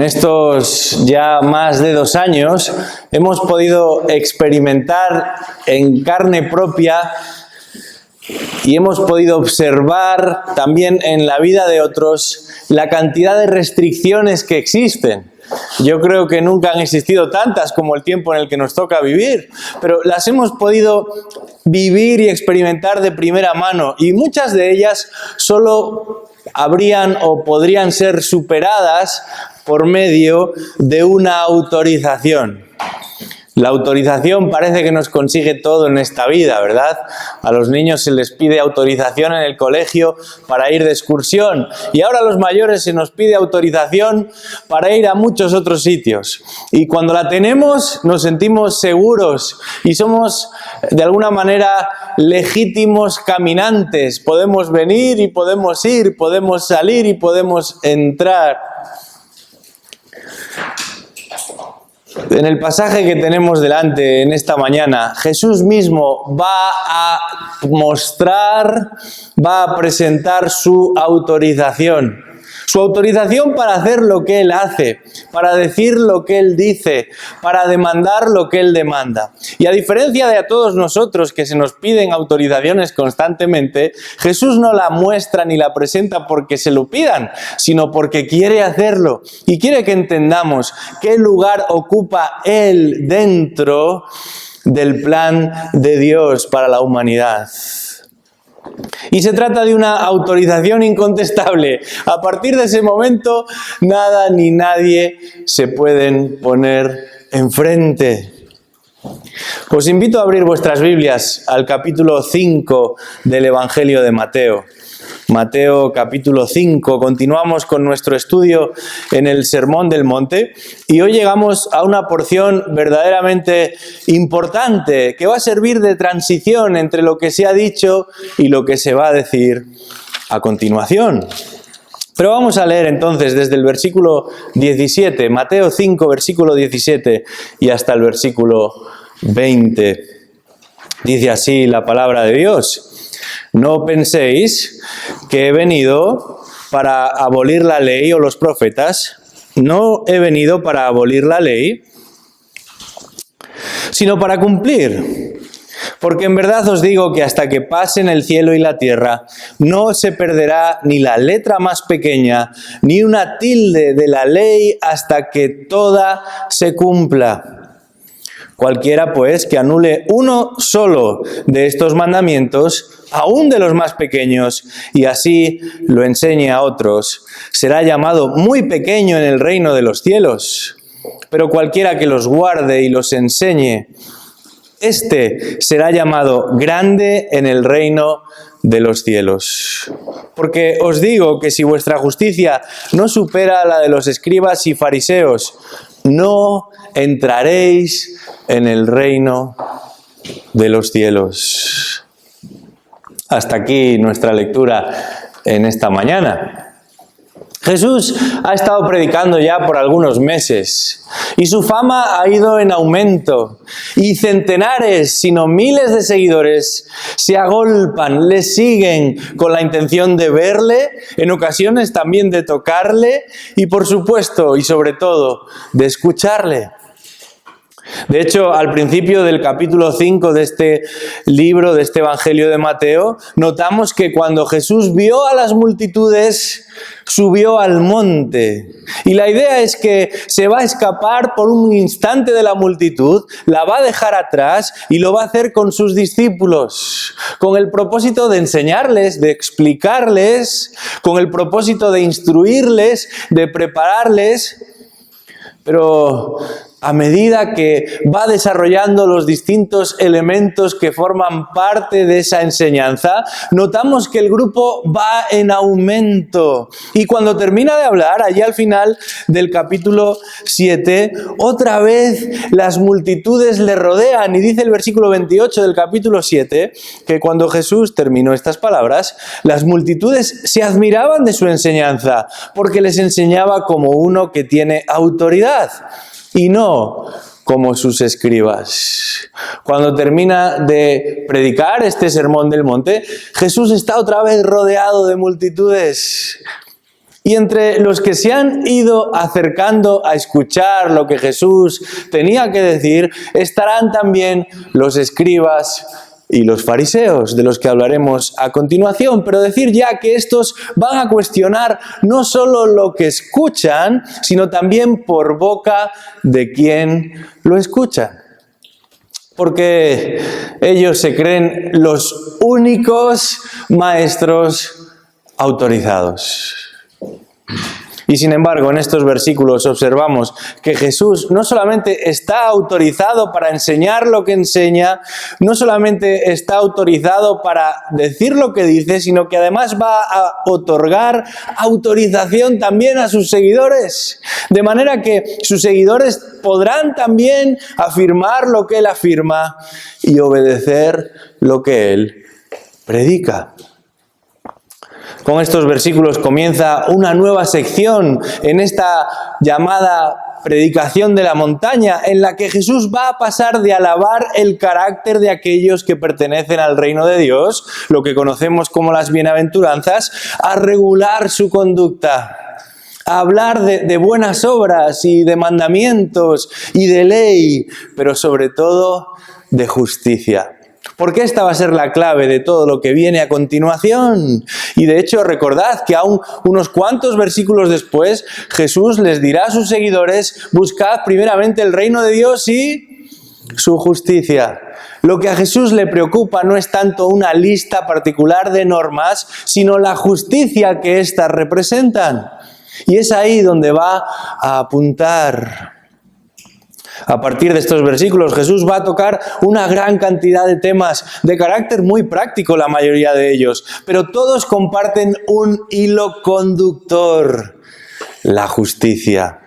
estos ya más de 2 años hemos podido experimentar en carne propia y hemos podido observar también en la vida de otros la cantidad de restricciones que existen. Yo creo que nunca han existido tantas como el tiempo en el que nos toca vivir, pero las hemos podido vivir y experimentar de primera mano, y muchas de ellas solo habrían o podrían ser superadas por medio de una autorización. La autorización parece que nos consigue todo en esta vida, ¿verdad? A los niños se les pide autorización en el colegio para ir de excursión, y ahora a los mayores se nos pide autorización para ir a muchos otros sitios. Y cuando la tenemos nos sentimos seguros y somos de alguna manera legítimos caminantes. Podemos venir y podemos ir, podemos salir y podemos entrar. En el pasaje que tenemos delante en esta mañana, Jesús mismo va a mostrar, va a presentar su autorización. Su autorización para hacer lo que Él hace, para decir lo que Él dice, para demandar lo que Él demanda. Y a diferencia de a todos nosotros que se nos piden autorizaciones constantemente, Jesús no la muestra ni la presenta porque se lo pidan, sino porque quiere hacerlo y quiere que entendamos qué lugar ocupa Él dentro del plan de Dios para la humanidad. Y se trata de una autorización incontestable. A partir de ese momento, nada ni nadie se pueden poner enfrente. Os invito a abrir vuestras Biblias al capítulo 5 del Evangelio de Mateo. Mateo capítulo 5, continuamos con nuestro estudio en el Sermón del Monte y hoy llegamos a una porción verdaderamente importante que va a servir de transición entre lo que se ha dicho y lo que se va a decir a continuación. Pero vamos a leer entonces desde el versículo 17, Mateo 5, versículo 17 y hasta el versículo 20. Dice así la palabra de Dios. No penséis que he venido para abolir la ley o los profetas. No he venido para abolir la ley, sino para cumplir. Porque en verdad os digo que hasta que pasen el cielo y la tierra, no se perderá ni la letra más pequeña, ni una tilde de la ley hasta que toda se cumpla. Cualquiera, pues, que anule uno solo de estos mandamientos, aun de los más pequeños, y así lo enseñe a otros, será llamado muy pequeño en el reino de los cielos. Pero cualquiera que los guarde y los enseñe, este será llamado grande en el reino de los cielos. Porque os digo que si vuestra justicia no supera la de los escribas y fariseos, no entraréis en el reino de los cielos. Hasta aquí nuestra lectura en esta mañana. Jesús ha estado predicando ya por algunos meses y su fama ha ido en aumento y centenares, sino miles de seguidores se agolpan, le siguen con la intención de verle, en ocasiones también de tocarle y por supuesto y sobre todo de escucharle. De hecho, al principio del capítulo 5 de este libro, de este Evangelio de Mateo, notamos que cuando Jesús vio a las multitudes, subió al monte. Y la idea es que se va a escapar por un instante de la multitud, la va a dejar atrás y lo va a hacer con sus discípulos, con el propósito de enseñarles, de explicarles, con el propósito de instruirles, de prepararles. Pero a medida que va desarrollando los distintos elementos que forman parte de esa enseñanza, notamos que el grupo va en aumento. Y cuando termina de hablar, allí al final del capítulo 7, otra vez las multitudes le rodean. Y dice el versículo 28 del capítulo 7, que cuando Jesús terminó estas palabras, las multitudes se admiraban de su enseñanza, porque les enseñaba como uno que tiene autoridad, y no como sus escribas. Cuando termina de predicar este sermón del monte, Jesús está otra vez rodeado de multitudes Y entre los que se han ido acercando a escuchar lo que Jesús tenía que decir, estarán también los escribas y los fariseos, de los que hablaremos a continuación. Pero decir ya que estos van a cuestionar no solo lo que escuchan, sino también por boca de quien lo escucha. Porque ellos se creen los únicos maestros autorizados. Y sin embargo, en estos versículos observamos que Jesús no solamente está autorizado para enseñar lo que enseña, no solamente está autorizado para decir lo que dice, sino que además va a otorgar autorización también a sus seguidores. De manera que sus seguidores podrán también afirmar lo que Él afirma y obedecer lo que Él predica. Con estos versículos comienza una nueva sección en esta llamada predicación de la montaña, en la que Jesús va a pasar de alabar el carácter de aquellos que pertenecen al reino de Dios, lo que conocemos como las bienaventuranzas, a regular su conducta, a hablar de buenas obras y de mandamientos y de ley, pero sobre todo de justicia. Porque esta va a ser la clave de todo lo que viene a continuación. Y de hecho, recordad que aún unos cuantos versículos después, Jesús les dirá a sus seguidores: buscad primeramente el reino de Dios y su justicia. Lo que a Jesús le preocupa no es tanto una lista particular de normas, sino la justicia que éstas representan. Y es ahí donde va a apuntar. A partir de estos versículos, Jesús va a tocar una gran cantidad de temas de carácter muy práctico, la mayoría de ellos, pero todos comparten un hilo conductor: la justicia.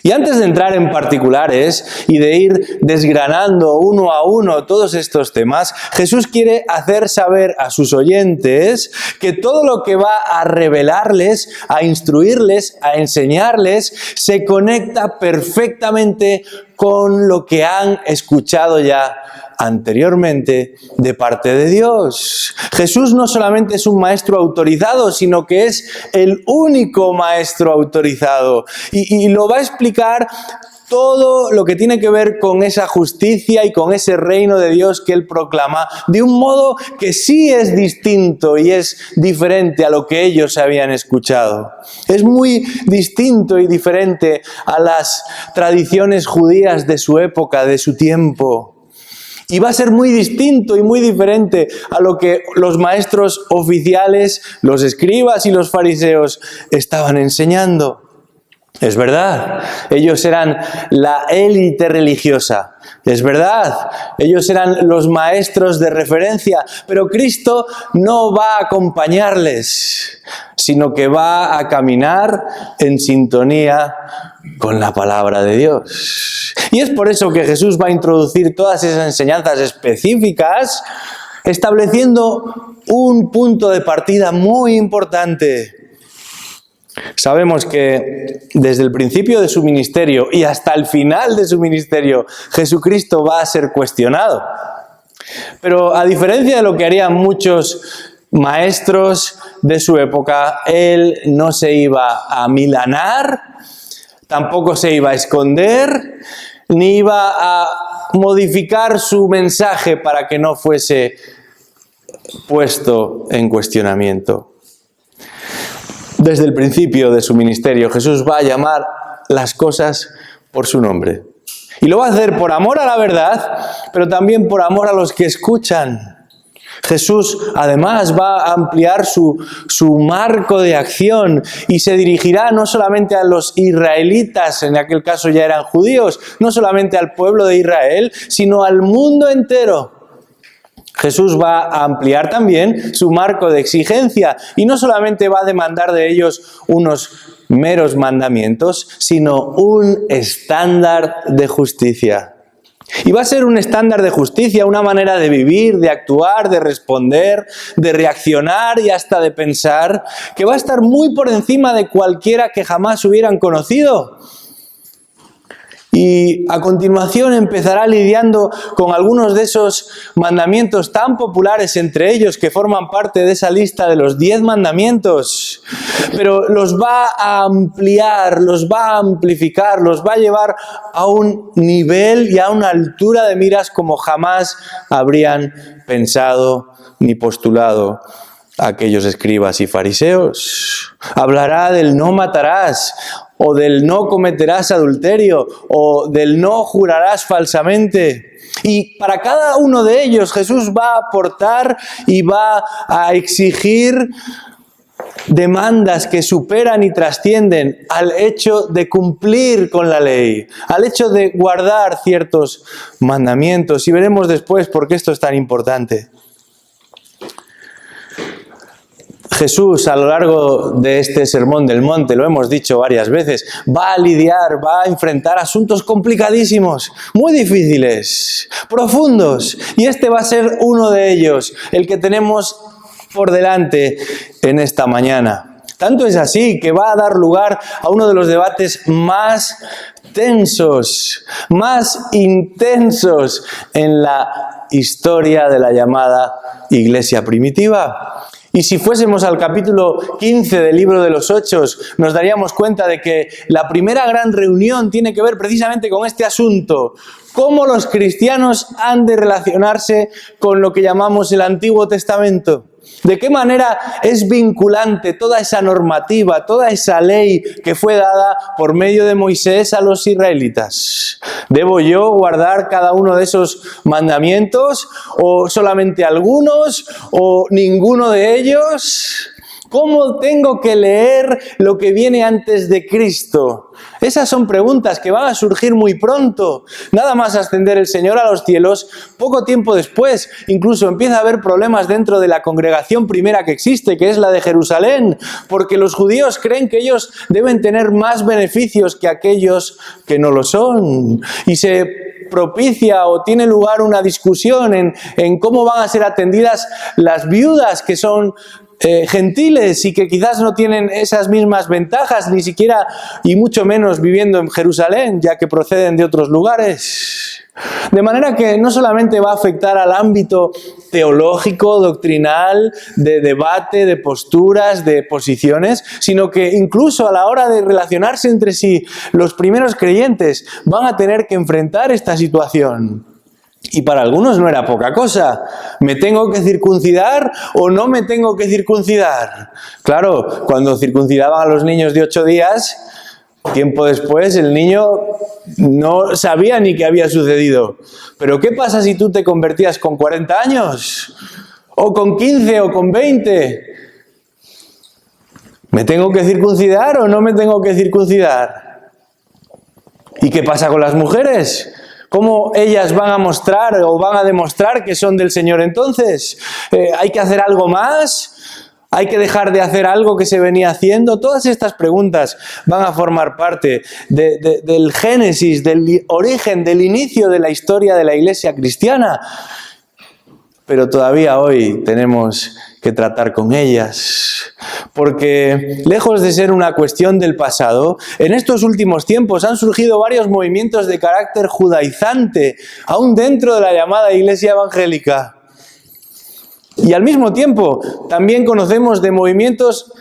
Y antes de entrar en particulares y de ir desgranando uno a uno todos estos temas, Jesús quiere hacer saber a sus oyentes que todo lo que va a revelarles, a instruirles, a enseñarles, se conecta perfectamente con lo que han escuchado ya anteriormente de parte de Dios. Jesús no solamente es un maestro autorizado, sino que es el único maestro autorizado. Y lo va a explicar todo lo que tiene que ver con esa justicia y con ese reino de Dios que Él proclama, de un modo que sí es distinto y es diferente a lo que ellos habían escuchado. Es muy distinto y diferente a las tradiciones judías de su época, de su tiempo. Y va a ser muy distinto y muy diferente a lo que los maestros oficiales, los escribas y los fariseos estaban enseñando. Es verdad, ellos eran la élite religiosa. Es verdad, ellos eran los maestros de referencia, pero Cristo no va a acompañarles, sino que va a caminar en sintonía con la palabra de Dios. Y es por eso que Jesús va a introducir todas esas enseñanzas específicas, estableciendo un punto de partida muy importante. Sabemos que desde el principio de su ministerio y hasta el final de su ministerio, Jesucristo va a ser cuestionado. Pero a diferencia de lo que harían muchos maestros de su época, Él no se iba a amilanar, tampoco se iba a esconder, ni iba a modificar su mensaje para que no fuese puesto en cuestionamiento. Desde el principio de su ministerio, Jesús va a llamar las cosas por su nombre. Y lo va a hacer por amor a la verdad, pero también por amor a los que escuchan. Jesús además va a ampliar su marco de acción y se dirigirá no solamente a los israelitas, en aquel caso ya eran judíos, no solamente al pueblo de Israel, sino al mundo entero. Jesús va a ampliar también su marco de exigencia y no solamente va a demandar de ellos unos meros mandamientos, sino un estándar de justicia. Y va a ser un estándar de justicia, una manera de vivir, de actuar, de responder, de reaccionar y hasta de pensar, que va a estar muy por encima de cualquiera que jamás hubieran conocido. Y a continuación empezará lidiando con algunos de esos mandamientos tan populares entre ellos que forman parte de esa lista de los 10 mandamientos. Pero los va a ampliar, los va a amplificar, los va a llevar a un nivel y a una altura de miras como jamás habrían pensado ni postulado aquellos escribas y fariseos. Hablará del no matarás, o del no cometerás adulterio, o del no jurarás falsamente. Y para cada uno de ellos Jesús va a aportar y va a exigir demandas que superan y trascienden al hecho de cumplir con la ley, al hecho de guardar ciertos mandamientos. Y veremos después por qué esto es tan importante. Jesús, a lo largo de este Sermón del Monte, lo hemos dicho varias veces, va a lidiar, va a enfrentar asuntos complicadísimos, muy difíciles, profundos, y este va a ser uno de ellos, el que tenemos por delante en esta mañana. Tanto es así que va a dar lugar a uno de los debates más tensos, más intensos en la historia de la llamada Iglesia primitiva. Y si fuésemos al capítulo 15 del libro de los Hechos, nos daríamos cuenta de que la primera gran reunión tiene que ver precisamente con este asunto. ¿Cómo los cristianos han de relacionarse con lo que llamamos el Antiguo Testamento? ¿De qué manera es vinculante toda esa normativa, toda esa ley que fue dada por medio de Moisés a los israelitas? ¿Debo yo guardar cada uno de esos mandamientos? ¿O solamente algunos? ¿O ninguno de ellos? ¿Cómo tengo que leer lo que viene antes de Cristo? Esas son preguntas que van a surgir muy pronto. Nada más ascender el Señor a los cielos, poco tiempo después, incluso empieza a haber problemas dentro de la congregación primera que existe, que es la de Jerusalén, porque los judíos creen que ellos deben tener más beneficios que aquellos que no lo son. Y se propicia o tiene lugar una discusión en cómo van a ser atendidas las viudas que son gentiles y que quizás no tienen esas mismas ventajas, ni siquiera y mucho menos viviendo en Jerusalén, ya que proceden de otros lugares. De manera que no solamente va a afectar al ámbito teológico, doctrinal, de debate, de posturas, de posiciones, sino que incluso a la hora de relacionarse entre sí, los primeros creyentes van a tener que enfrentar esta situación. Y para algunos no era poca cosa. ¿Me tengo que circuncidar o no me tengo que circuncidar? Claro, cuando circuncidaban a los niños de 8 días, tiempo después el niño no sabía ni qué había sucedido. Pero ¿qué pasa si tú te convertías con 40 años? ¿O con 15 o con 20? ¿Me tengo que circuncidar o no me tengo que circuncidar? ¿Y qué pasa con las mujeres? ¿Cómo ellas van a mostrar o van a demostrar que son del Señor entonces? ¿Hay que hacer algo más? ¿Hay que dejar de hacer algo que se venía haciendo? Todas estas preguntas van a formar parte del génesis, del origen, del inicio de la historia de la Iglesia cristiana. Pero todavía hoy tenemos que tratar con ellas, porque lejos de ser una cuestión del pasado, en estos últimos tiempos han surgido varios movimientos de carácter judaizante, aún dentro de la llamada Iglesia evangélica. Y al mismo tiempo, también conocemos de movimientos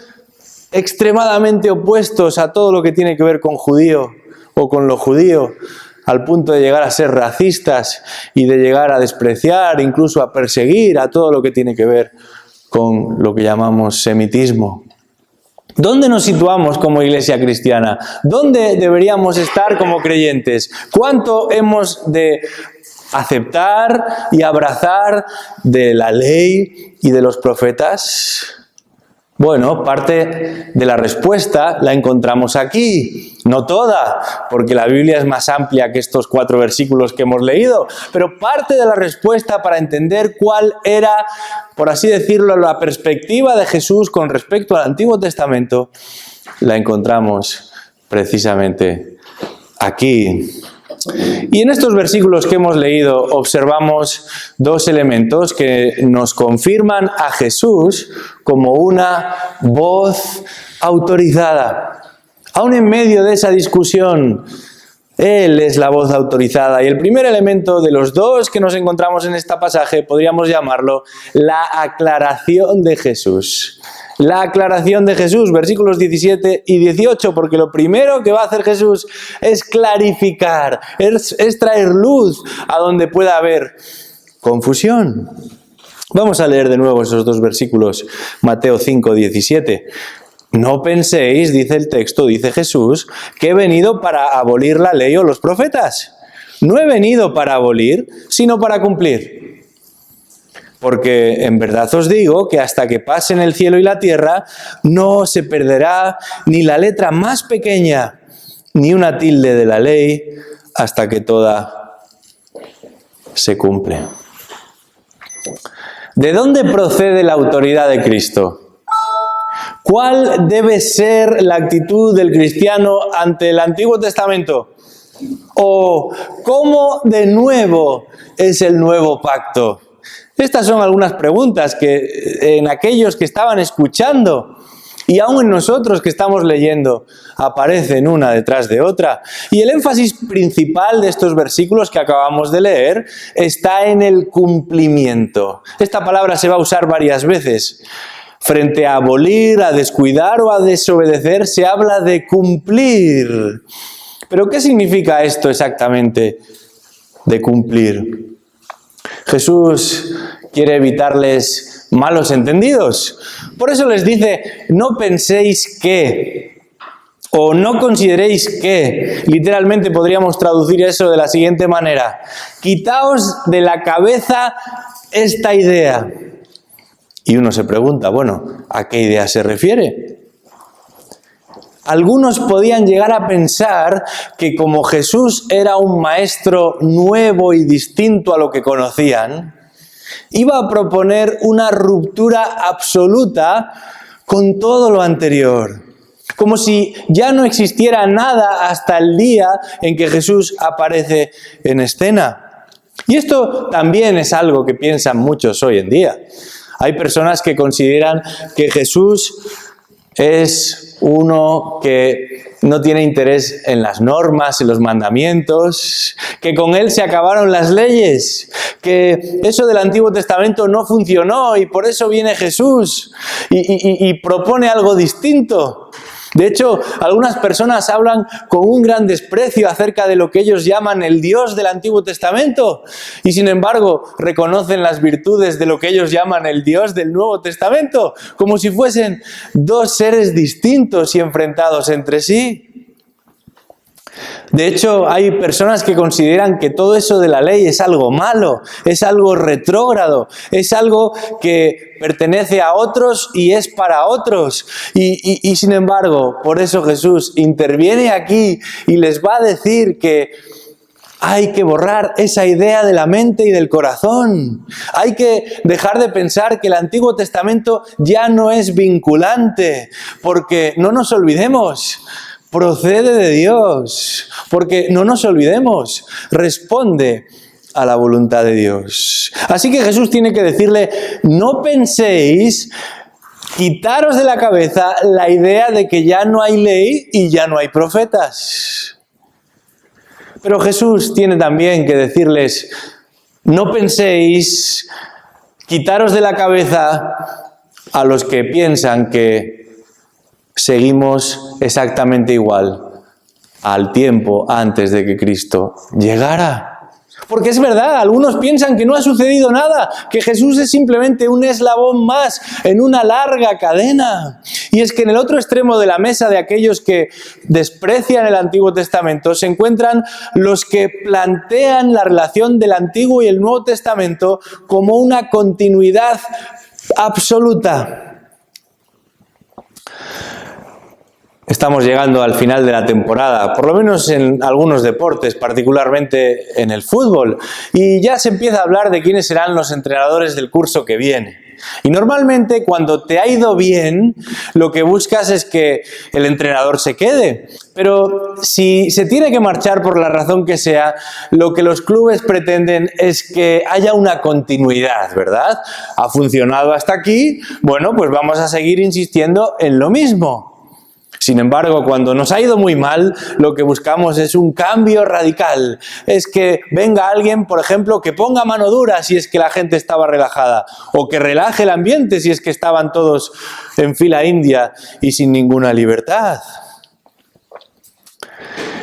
extremadamente opuestos a todo lo que tiene que ver con judío o con lo judío, al punto de llegar a ser racistas y de llegar a despreciar, incluso a perseguir a todo lo que tiene que ver con lo que llamamos semitismo. ¿Dónde nos situamos como Iglesia cristiana? ¿Dónde deberíamos estar como creyentes? ¿Cuánto hemos de aceptar y abrazar de la ley y de los profetas? Bueno, parte de la respuesta la encontramos aquí, no toda, porque la Biblia es más amplia que estos 4 versículos que hemos leído, pero parte de la respuesta para entender cuál era, por así decirlo, la perspectiva de Jesús con respecto al Antiguo Testamento, la encontramos precisamente aquí. Y en estos versículos que hemos leído observamos 2 elementos que nos confirman a Jesús como una voz autorizada. Aún en medio de esa discusión Él es la voz autorizada. Y el primer elemento de los dos que nos encontramos en este pasaje podríamos llamarlo la aclaración de Jesús. La aclaración de Jesús, versículos 17 y 18, porque lo primero que va a hacer Jesús es clarificar, es traer luz a donde pueda haber confusión. Vamos a leer de nuevo esos dos versículos, Mateo 5, 17. No penséis, dice el texto, dice Jesús, que he venido para abolir la ley o los profetas. No he venido para abolir, sino para cumplir. Porque en verdad os digo que hasta que pasen el cielo y la tierra, no se perderá ni la letra más pequeña, ni una tilde de la ley, hasta que toda se cumple. ¿De dónde procede la autoridad de Cristo? ¿Cuál debe ser la actitud del cristiano ante el Antiguo Testamento? ¿O cómo de nuevo es el nuevo pacto? Estas son algunas preguntas que en aquellos que estaban escuchando y aún en nosotros que estamos leyendo aparecen una detrás de otra. Y el énfasis principal de estos versículos que acabamos de leer está en el cumplimiento. Esta palabra se va a usar varias veces. Frente a abolir, a descuidar o a desobedecer, se habla de cumplir. ¿Pero qué significa esto exactamente de cumplir? Jesús quiere evitarles malos entendidos. Por eso les dice, no penséis que, o no consideréis que. Literalmente podríamos traducir eso de la siguiente manera. Quitaos de la cabeza esta idea. Y uno se pregunta, bueno, ¿a qué idea se refiere? Algunos podían llegar a pensar que como Jesús era un maestro nuevo y distinto a lo que conocían, iba a proponer una ruptura absoluta con todo lo anterior. Como si ya no existiera nada hasta el día en que Jesús aparece en escena. Y esto también es algo que piensan muchos hoy en día. Hay personas que consideran que Jesús es uno que no tiene interés en las normas, en los mandamientos, que con él se acabaron las leyes, que eso del Antiguo Testamento no funcionó y por eso viene Jesús y propone algo distinto. De hecho, algunas personas hablan con un gran desprecio acerca de lo que ellos llaman el Dios del Antiguo Testamento y sin embargo reconocen las virtudes de lo que ellos llaman el Dios del Nuevo Testamento, como si fuesen dos seres distintos y enfrentados entre sí. De hecho, hay personas que consideran que todo eso de la ley es algo malo, es algo retrógrado, es algo que pertenece a otros y es para otros. Y sin embargo, por eso Jesús interviene aquí y les va a decir que hay que borrar esa idea de la mente y del corazón. Hay que dejar de pensar que el Antiguo Testamento ya no es vinculante, porque no nos olvidemos, procede de Dios, porque no nos olvidemos, responde a la voluntad de Dios. Así que Jesús tiene que decirle, no penséis, quitaros de la cabeza la idea de que ya no hay ley y ya no hay profetas. Pero Jesús tiene también que decirles, no penséis, quitaros de la cabeza a los que piensan que seguimos exactamente igual al tiempo antes de que Cristo llegara. Porque es verdad, algunos piensan que no ha sucedido nada, que Jesús es simplemente un eslabón más en una larga cadena. Y es que en el otro extremo de la mesa de aquellos que desprecian el Antiguo Testamento se encuentran los que plantean la relación del Antiguo y el Nuevo Testamento como una continuidad absoluta. Estamos llegando al final de la temporada, por lo menos en algunos deportes, particularmente en el fútbol, y ya se empieza a hablar de quiénes serán los entrenadores del curso que viene. Y normalmente cuando te ha ido bien, lo que buscas es que el entrenador se quede. Pero si se tiene que marchar por la razón que sea, lo que los clubes pretenden es que haya una continuidad, ¿verdad? Ha funcionado hasta aquí, bueno, pues vamos a seguir insistiendo en lo mismo. Sin embargo, cuando nos ha ido muy mal, lo que buscamos es un cambio radical. Es que venga alguien, por ejemplo, que ponga mano dura si es que la gente estaba relajada, o que relaje el ambiente si es que estaban todos en fila india y sin ninguna libertad.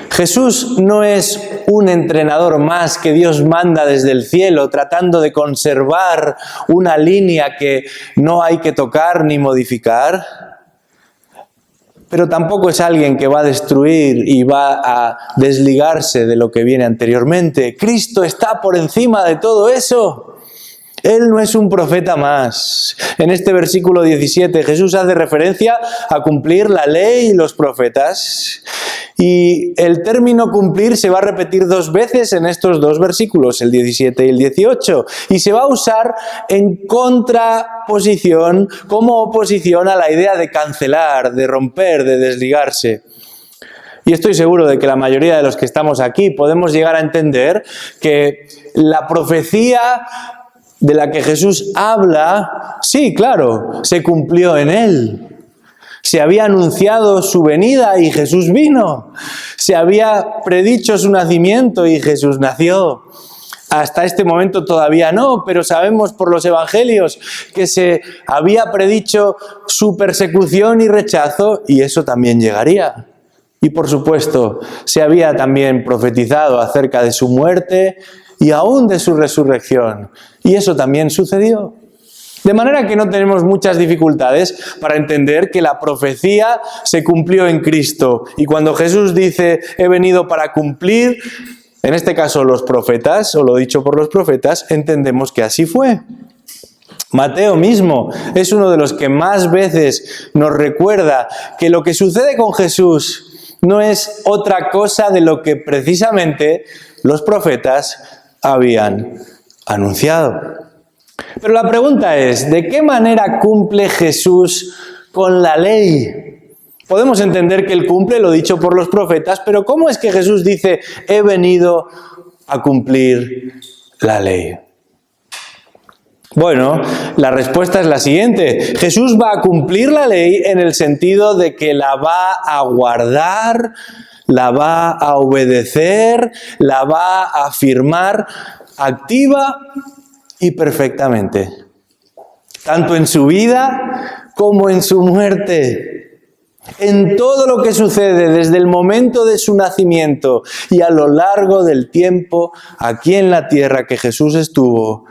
Jesús no es un entrenador más que Dios manda desde el cielo, tratando de conservar una línea que no hay que tocar ni modificar. Pero tampoco es alguien que va a destruir y va a desligarse de lo que viene anteriormente. Cristo está por encima de todo eso. Él no es un profeta más. En este versículo 17 Jesús hace referencia a cumplir la ley y los profetas. Y el término cumplir se va a repetir 2 veces en estos 2 versículos, el 17 y el 18. Y se va a usar en contraposición, como oposición a la idea de cancelar, de romper, de desligarse. Y estoy seguro de que la mayoría de los que estamos aquí podemos llegar a entender que la profecía de la que Jesús habla, sí, claro, se cumplió en Él. Se había anunciado su venida y Jesús vino. Se había predicho su nacimiento y Jesús nació. Hasta este momento todavía no, pero sabemos por los evangelios que se había predicho su persecución y rechazo y eso también llegaría. Y por supuesto, se había también profetizado acerca de su muerte y aún de su resurrección. Y eso también sucedió. De manera que no tenemos muchas dificultades para entender que la profecía se cumplió en Cristo. Y cuando Jesús dice, he venido para cumplir, en este caso los profetas, o lo dicho por los profetas, entendemos que así fue. Mateo mismo es uno de los que más veces nos recuerda que lo que sucede con Jesús no es otra cosa de lo que precisamente los profetas habían anunciado. Pero la pregunta es, ¿de qué manera cumple Jesús con la ley? Podemos entender que Él cumple lo dicho por los profetas, pero ¿cómo es que Jesús dice, he venido a cumplir la ley? Bueno, la respuesta es la siguiente. Jesús va a cumplir la ley en el sentido de que la va a guardar, la va a obedecer, la va a afirmar activa y perfectamente, tanto en su vida como en su muerte. En todo lo que sucede desde el momento de su nacimiento y a lo largo del tiempo aquí en la tierra que Jesús estuvo,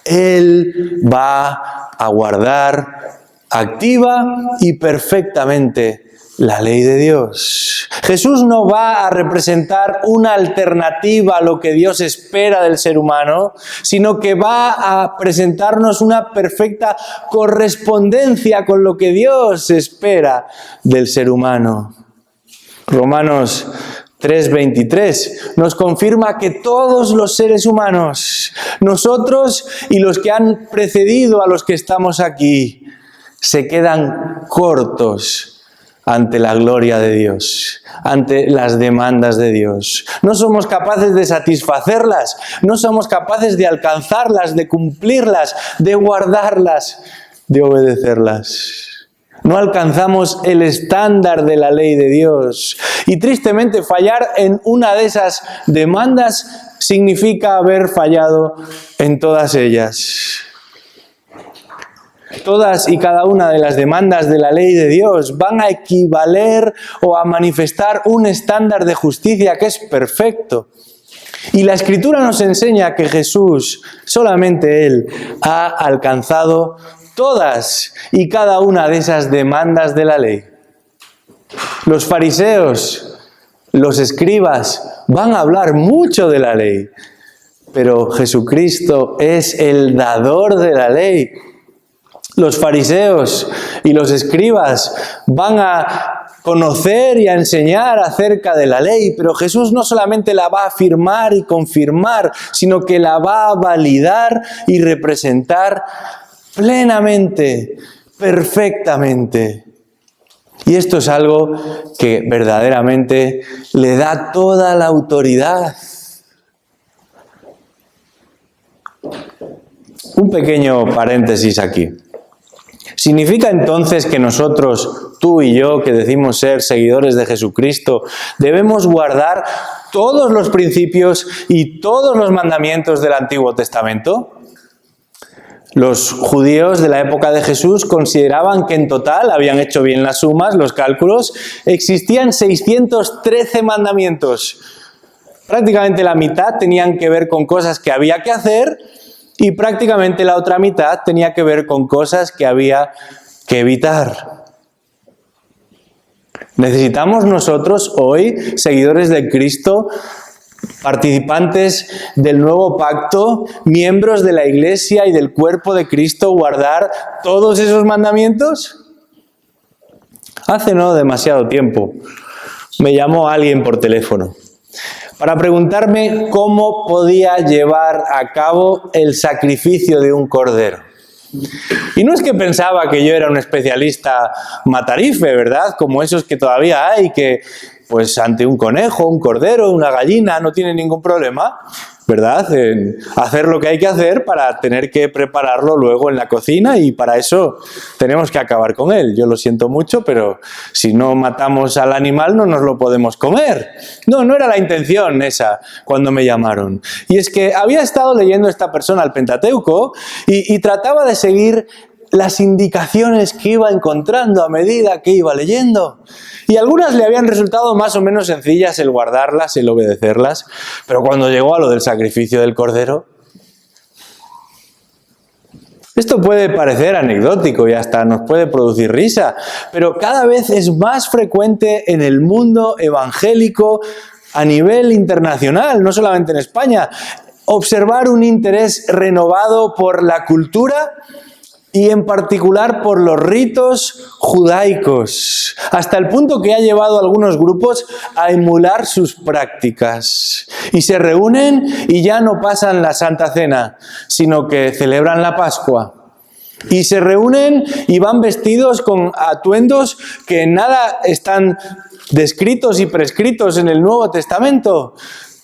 Él va a guardar activa y perfectamente la ley de Dios. Jesús no va a representar una alternativa a lo que Dios espera del ser humano, sino que va a presentarnos una perfecta correspondencia con lo que Dios espera del ser humano. Romanos 3:23 nos confirma que todos los seres humanos, nosotros y los que han precedido a los que estamos aquí, se quedan cortos ante la gloria de Dios, ante las demandas de Dios. No somos capaces de satisfacerlas, no somos capaces de alcanzarlas, de cumplirlas, de guardarlas, de obedecerlas. No alcanzamos el estándar de la ley de Dios. Y tristemente fallar en una de esas demandas significa haber fallado en todas ellas. Todas y cada una de las demandas de la ley de Dios van a equivaler o a manifestar un estándar de justicia que es perfecto. Y la Escritura nos enseña que Jesús, solamente Él, ha alcanzado todas y cada una de esas demandas de la ley. Los fariseos, los escribas, van a hablar mucho de la ley, pero Jesucristo es el dador de la ley. Los fariseos y los escribas van a conocer y a enseñar acerca de la ley, pero Jesús no solamente la va a afirmar y confirmar, sino que la va a validar y representar plenamente, perfectamente. Y esto es algo que verdaderamente le da toda la autoridad. Un pequeño paréntesis aquí. ¿Significa entonces que nosotros, tú y yo, que decimos ser seguidores de Jesucristo, debemos guardar todos los principios y todos los mandamientos del Antiguo Testamento? Los judíos de la época de Jesús consideraban que en total, habían hecho bien las sumas, los cálculos, existían 613 mandamientos. Prácticamente la mitad tenían que ver con cosas que había que hacer y prácticamente la otra mitad tenía que ver con cosas que había que evitar. Necesitamos nosotros hoy, seguidores de Cristo, participantes del nuevo pacto, miembros de la Iglesia y del cuerpo de Cristo, guardar todos esos mandamientos. Hace no demasiado tiempo me llamó alguien por teléfono para preguntarme cómo podía llevar a cabo el sacrificio de un cordero. Y no es que pensaba que yo era un especialista matarife, ¿verdad? Como esos que todavía hay, que pues ante un conejo, un cordero, una gallina, no tiene ningún problema, ¿verdad? En hacer lo que hay que hacer para tener que prepararlo luego en la cocina y para eso tenemos que acabar con él. Yo lo siento mucho, pero si no matamos al animal no nos lo podemos comer. No, no era la intención esa cuando me llamaron. Y es que había estado leyendo esta persona el Pentateuco y trataba de seguir las indicaciones que iba encontrando a medida que iba leyendo. Y algunas le habían resultado más o menos sencillas el guardarlas, el obedecerlas, pero cuando llegó a lo del sacrificio del cordero, esto puede parecer anecdótico y hasta nos puede producir risa, pero cada vez es más frecuente en el mundo evangélico a nivel internacional, no solamente en España, observar un interés renovado por la cultura y en particular por los ritos judaicos, hasta el punto que ha llevado a algunos grupos a emular sus prácticas. Y se reúnen y ya no pasan la Santa Cena, sino que celebran la Pascua. Y se reúnen y van vestidos con atuendos que en nada están descritos y prescritos en el Nuevo Testamento.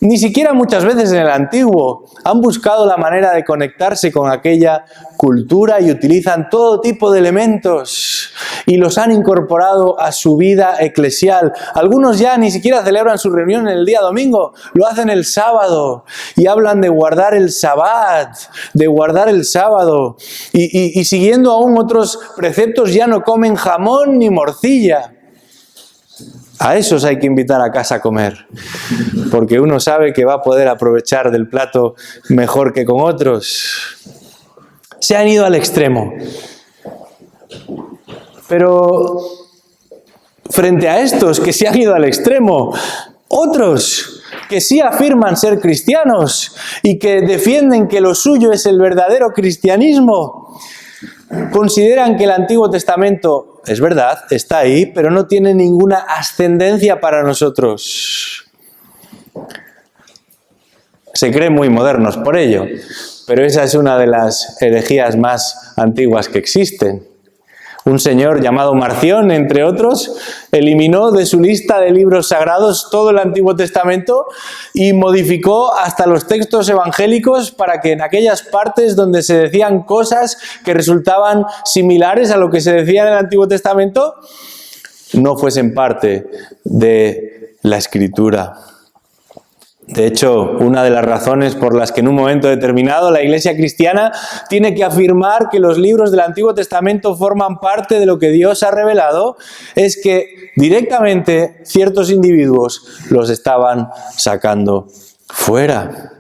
Ni siquiera muchas veces en el Antiguo. Han buscado la manera de conectarse con aquella cultura y utilizan todo tipo de elementos y los han incorporado a su vida eclesial. Algunos ya ni siquiera celebran su reunión en el día domingo, lo hacen el sábado y hablan de guardar el sabbat, de guardar el sábado y siguiendo aún otros preceptos ya no comen jamón ni morcilla. A esos hay que invitar a casa a comer, porque uno sabe que va a poder aprovechar del plato mejor que con otros. Se han ido al extremo. Pero frente a estos que se han ido al extremo, otros que sí afirman ser cristianos y que defienden que lo suyo es el verdadero cristianismo, consideran que el Antiguo Testamento, es verdad, está ahí, pero no tiene ninguna ascendencia para nosotros. Se creen muy modernos por ello, pero esa es una de las herejías más antiguas que existen. Un señor llamado Marción, entre otros, eliminó de su lista de libros sagrados todo el Antiguo Testamento y modificó hasta los textos evangélicos para que en aquellas partes donde se decían cosas que resultaban similares a lo que se decía en el Antiguo Testamento, no fuesen parte de la Escritura. De hecho, una de las razones por las que en un momento determinado la Iglesia cristiana tiene que afirmar que los libros del Antiguo Testamento forman parte de lo que Dios ha revelado es que directamente ciertos individuos los estaban sacando fuera.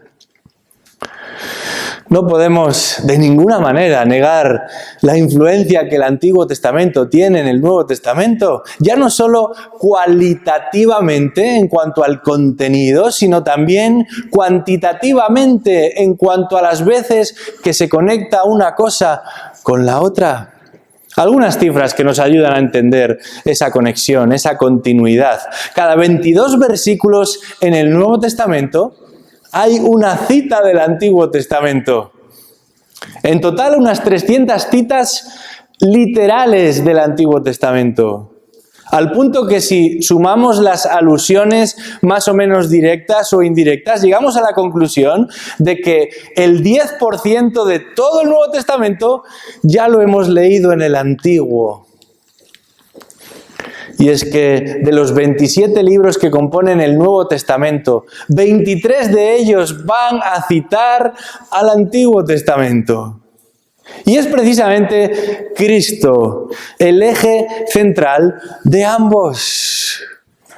No podemos de ninguna manera negar la influencia que el Antiguo Testamento tiene en el Nuevo Testamento, ya no solo cualitativamente en cuanto al contenido, sino también cuantitativamente en cuanto a las veces que se conecta una cosa con la otra. Algunas cifras que nos ayudan a entender esa conexión, esa continuidad. Cada 22 versículos en el Nuevo Testamento hay una cita del Antiguo Testamento. En total, unas 300 citas literales del Antiguo Testamento. Al punto que si sumamos las alusiones más o menos directas o indirectas, llegamos a la conclusión de que el 10% de todo el Nuevo Testamento ya lo hemos leído en el Antiguo. Y es que de los 27 libros que componen el Nuevo Testamento, 23 de ellos van a citar al Antiguo Testamento. Y es precisamente Cristo el eje central de ambos.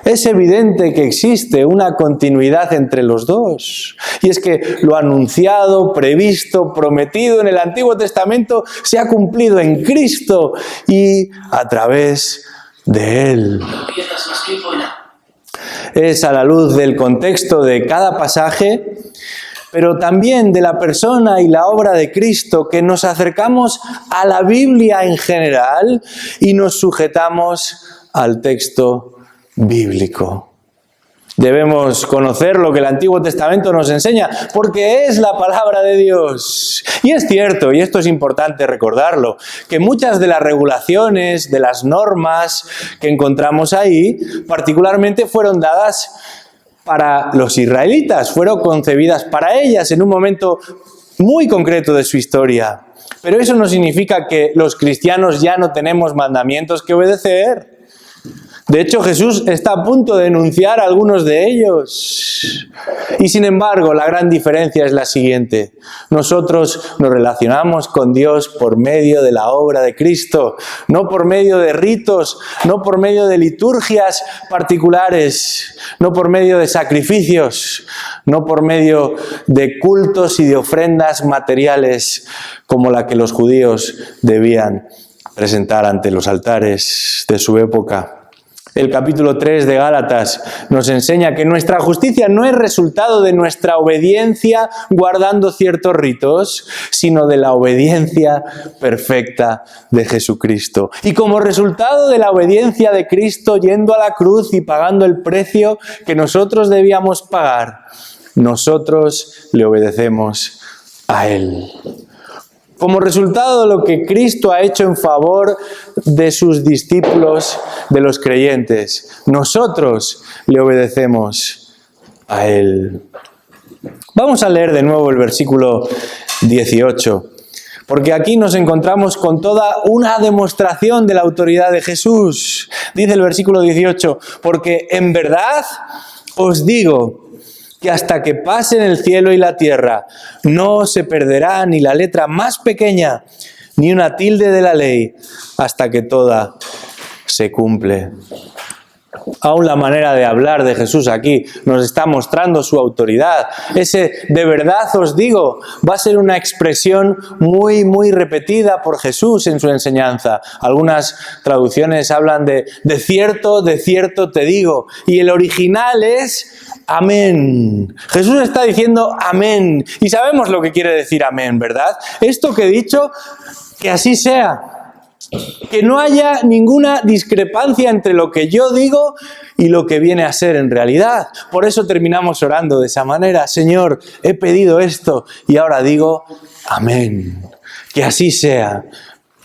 Es evidente que existe una continuidad entre los dos. Y es que lo anunciado, previsto, prometido en el Antiguo Testamento se ha cumplido en Cristo y a través de Él. Es a la luz del contexto de cada pasaje, pero también de la persona y la obra de Cristo, que nos acercamos a la Biblia en general y nos sujetamos al texto bíblico. Debemos conocer lo que el Antiguo Testamento nos enseña, porque es la palabra de Dios. Y es cierto, y esto es importante recordarlo, que muchas de las regulaciones, de las normas que encontramos ahí, particularmente fueron dadas para los israelitas, fueron concebidas para ellas en un momento muy concreto de su historia. Pero eso no significa que los cristianos ya no tenemos mandamientos que obedecer. De hecho, Jesús está a punto de enunciar algunos de ellos. Y sin embargo, la gran diferencia es la siguiente. Nosotros nos relacionamos con Dios por medio de la obra de Cristo, no por medio de ritos, no por medio de liturgias particulares, no por medio de sacrificios, no por medio de cultos y de ofrendas materiales como la que los judíos debían presentar ante los altares de su época. El capítulo 3 de Gálatas nos enseña que nuestra justicia no es resultado de nuestra obediencia guardando ciertos ritos, sino de la obediencia perfecta de Jesucristo. Y como resultado de la obediencia de Cristo yendo a la cruz y pagando el precio que nosotros debíamos pagar, nosotros le obedecemos a Él. Como resultado de lo que Cristo ha hecho en favor de sus discípulos, de los creyentes, nosotros le obedecemos a Él. Vamos a leer de nuevo el versículo 18, porque aquí nos encontramos con toda una demostración de la autoridad de Jesús. Dice el versículo 18, porque en verdad os digo que hasta que pasen el cielo y la tierra, no se perderá ni la letra más pequeña, ni una tilde de la ley, hasta que toda se cumple. Aún la manera de hablar de Jesús aquí nos está mostrando su autoridad. Ese de verdad os digo va a ser una expresión muy repetida por Jesús en su enseñanza. Algunas traducciones hablan de cierto te digo. Y el original es amén. Jesús está diciendo amén. Y sabemos lo que quiere decir amén, ¿verdad? Esto que he dicho, que así sea. Que no haya ninguna discrepancia entre lo que yo digo y lo que viene a ser en realidad. Por eso terminamos orando de esa manera. Señor, he pedido esto y ahora digo amén. Que así sea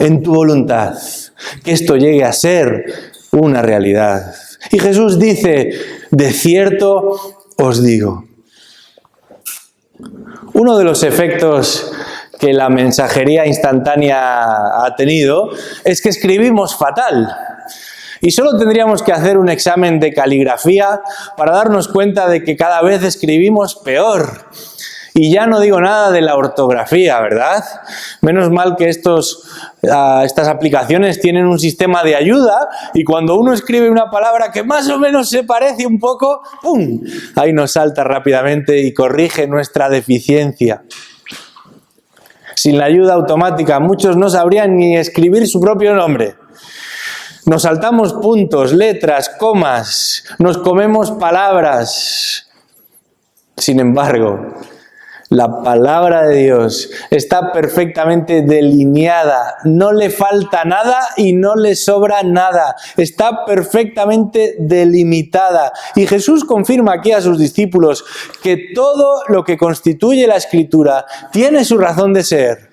en tu voluntad. Que esto llegue a ser una realidad. Y Jesús dice, de cierto os digo. Uno de los efectos que la mensajería instantánea ha tenido es que escribimos fatal. Y solo tendríamos que hacer un examen de caligrafía para darnos cuenta de que cada vez escribimos peor. Y ya no digo nada de la ortografía, ¿verdad? Menos mal que estas aplicaciones tienen un sistema de ayuda y cuando uno escribe una palabra que más o menos se parece un poco, ¡pum!, ahí nos salta rápidamente y corrige nuestra deficiencia. Sin la ayuda automática, muchos no sabrían ni escribir su propio nombre. Nos saltamos puntos, letras, comas, nos comemos palabras. Sin embargo, la palabra de Dios está perfectamente delineada, no le falta nada y no le sobra nada, está perfectamente delimitada. Y Jesús confirma aquí a sus discípulos que todo lo que constituye la Escritura tiene su razón de ser,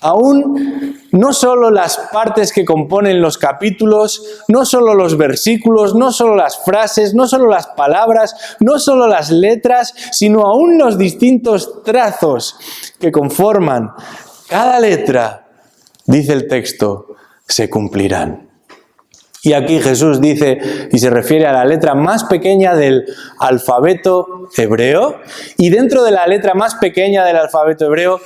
aún no solo las partes que componen los capítulos, no solo los versículos, no solo las frases, no solo las palabras, no solo las letras, sino aún los distintos trazos que conforman cada letra, dice el texto, se cumplirán. Y aquí Jesús dice, y se refiere a la letra más pequeña del alfabeto hebreo, y dentro de la letra más pequeña del alfabeto hebreo,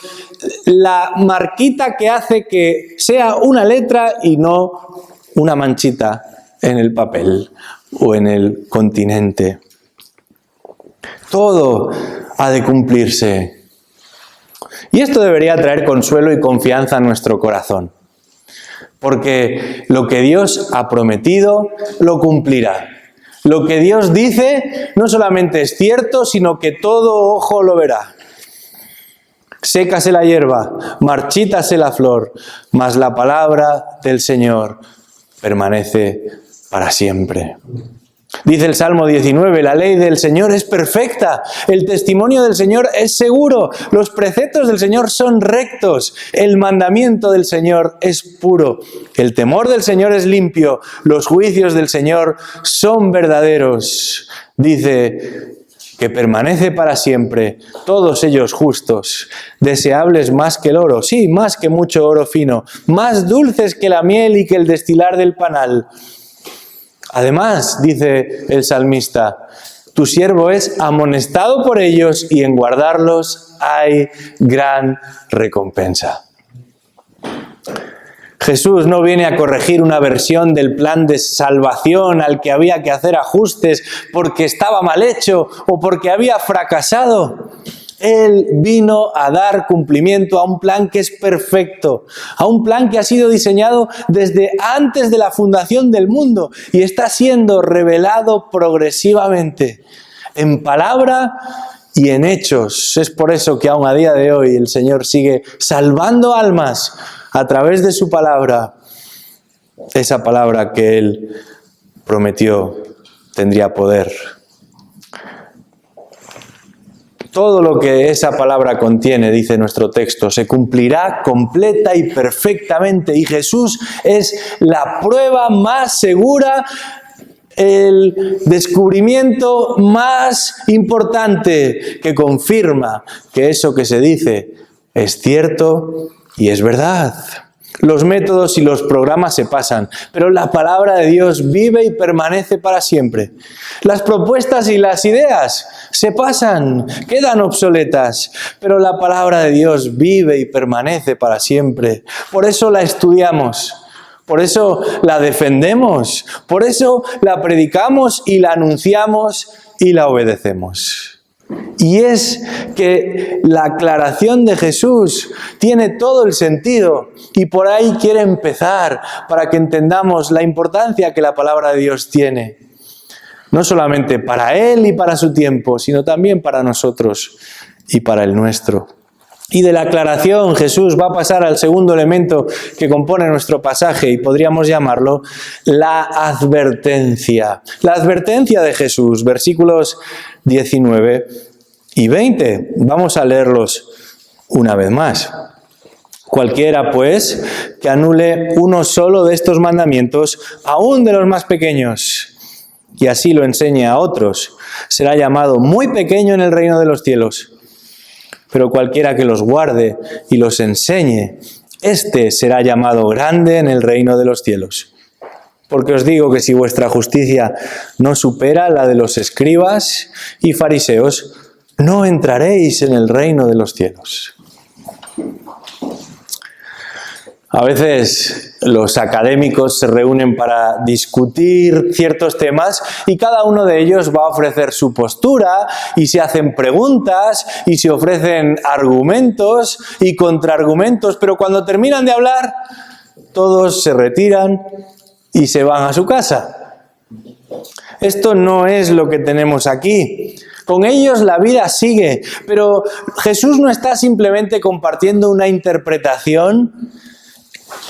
la marquita que hace que sea una letra y no una manchita en el papel o en el continente. Todo ha de cumplirse. Y esto debería traer consuelo y confianza a nuestro corazón. Porque lo que Dios ha prometido, lo cumplirá. Lo que Dios dice no solamente es cierto, sino que todo ojo lo verá. Sécase la hierba, marchítase la flor, mas la palabra del Señor permanece para siempre. Dice el Salmo 19, la ley del Señor es perfecta, el testimonio del Señor es seguro, los preceptos del Señor son rectos, el mandamiento del Señor es puro, el temor del Señor es limpio, los juicios del Señor son verdaderos. Dice que permanece para siempre, todos ellos justos, deseables más que el oro, sí, más que mucho oro fino, más dulces que la miel y que el destilar del panal. Además, dice el salmista, tu siervo es amonestado por ellos y en guardarlos hay gran recompensa. Jesús no viene a corregir una versión del plan de salvación al que había que hacer ajustes porque estaba mal hecho o porque había fracasado. Él vino a dar cumplimiento a un plan que es perfecto, a un plan que ha sido diseñado desde antes de la fundación del mundo y está siendo revelado progresivamente en palabra y en hechos. Es por eso que aún a día de hoy el Señor sigue salvando almas a través de su palabra, esa palabra que Él prometió tendría poder. Todo lo que esa palabra contiene, dice nuestro texto, se cumplirá completa y perfectamente. Y Jesús es la prueba más segura, el descubrimiento más importante que confirma que eso que se dice es cierto y es verdad. Los métodos y los programas se pasan, pero la palabra de Dios vive y permanece para siempre. Las propuestas y las ideas se pasan, quedan obsoletas, pero la palabra de Dios vive y permanece para siempre. Por eso la estudiamos, por eso la defendemos, por eso la predicamos y la anunciamos y la obedecemos. Y es que la aclaración de Jesús tiene todo el sentido y por ahí quiere empezar para que entendamos la importancia que la palabra de Dios tiene. No solamente para Él y para su tiempo, sino también para nosotros y para el nuestro. Y de la aclaración Jesús va a pasar al segundo elemento que compone nuestro pasaje y podríamos llamarlo la advertencia. La advertencia de Jesús, versículos 19 y 20. Vamos a leerlos una vez más. Cualquiera, pues, que anule uno solo de estos mandamientos, aún de los más pequeños, y así lo enseñe a otros, será llamado muy pequeño en el reino de los cielos. Pero cualquiera que los guarde y los enseñe, éste será llamado grande en el reino de los cielos. Porque os digo que si vuestra justicia no supera la de los escribas y fariseos, no entraréis en el reino de los cielos. A veces los académicos se reúnen para discutir ciertos temas y cada uno de ellos va a ofrecer su postura y se hacen preguntas y se ofrecen argumentos y contraargumentos, pero cuando terminan de hablar, todos se retiran y se van a su casa. Esto no es lo que tenemos aquí. Con ellos la vida sigue, pero Jesús no está simplemente compartiendo una interpretación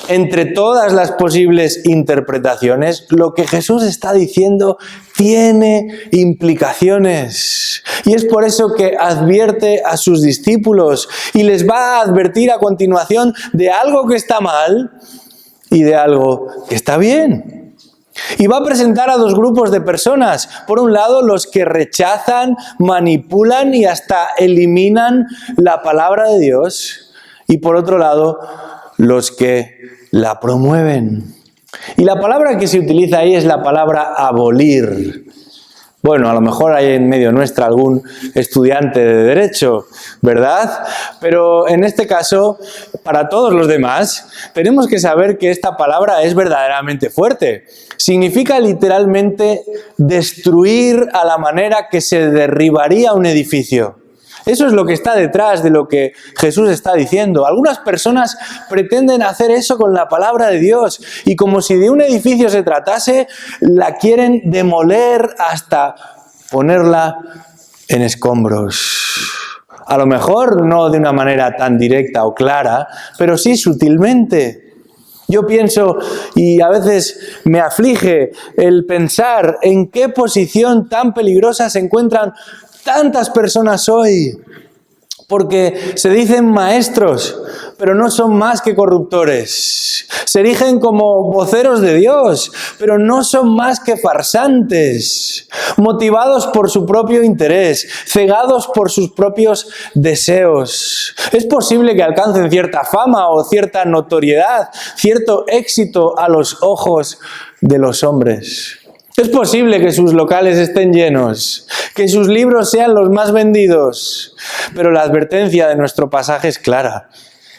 entre todas las posibles interpretaciones, lo que Jesús está diciendo tiene implicaciones. Y es por eso que advierte a sus discípulos y les va a advertir a continuación de algo que está mal y de algo que está bien. Y va a presentar a dos grupos de personas. Por un lado, los que rechazan, manipulan y hasta eliminan la palabra de Dios. Y por otro lado, los que la promueven. Y la palabra que se utiliza ahí es la palabra abolir. Bueno, a lo mejor hay en medio nuestra algún estudiante de Derecho, ¿verdad? Pero en este caso, para todos los demás, tenemos que saber que esta palabra es verdaderamente fuerte. Significa literalmente destruir a la manera que se derribaría un edificio. Eso es lo que está detrás de lo que Jesús está diciendo. Algunas personas pretenden hacer eso con la palabra de Dios y como si de un edificio se tratase, la quieren demoler hasta ponerla en escombros. A lo mejor no de una manera tan directa o clara, pero sí sutilmente. Yo pienso, y a veces me aflige el pensar en qué posición tan peligrosa se encuentran tantas personas hoy, porque se dicen maestros, pero no son más que corruptores. Se erigen como voceros de Dios, pero no son más que farsantes, motivados por su propio interés, cegados por sus propios deseos. Es posible que alcancen cierta fama o cierta notoriedad, cierto éxito a los ojos de los hombres. Es posible que sus locales estén llenos, que sus libros sean los más vendidos, pero la advertencia de nuestro pasaje es clara.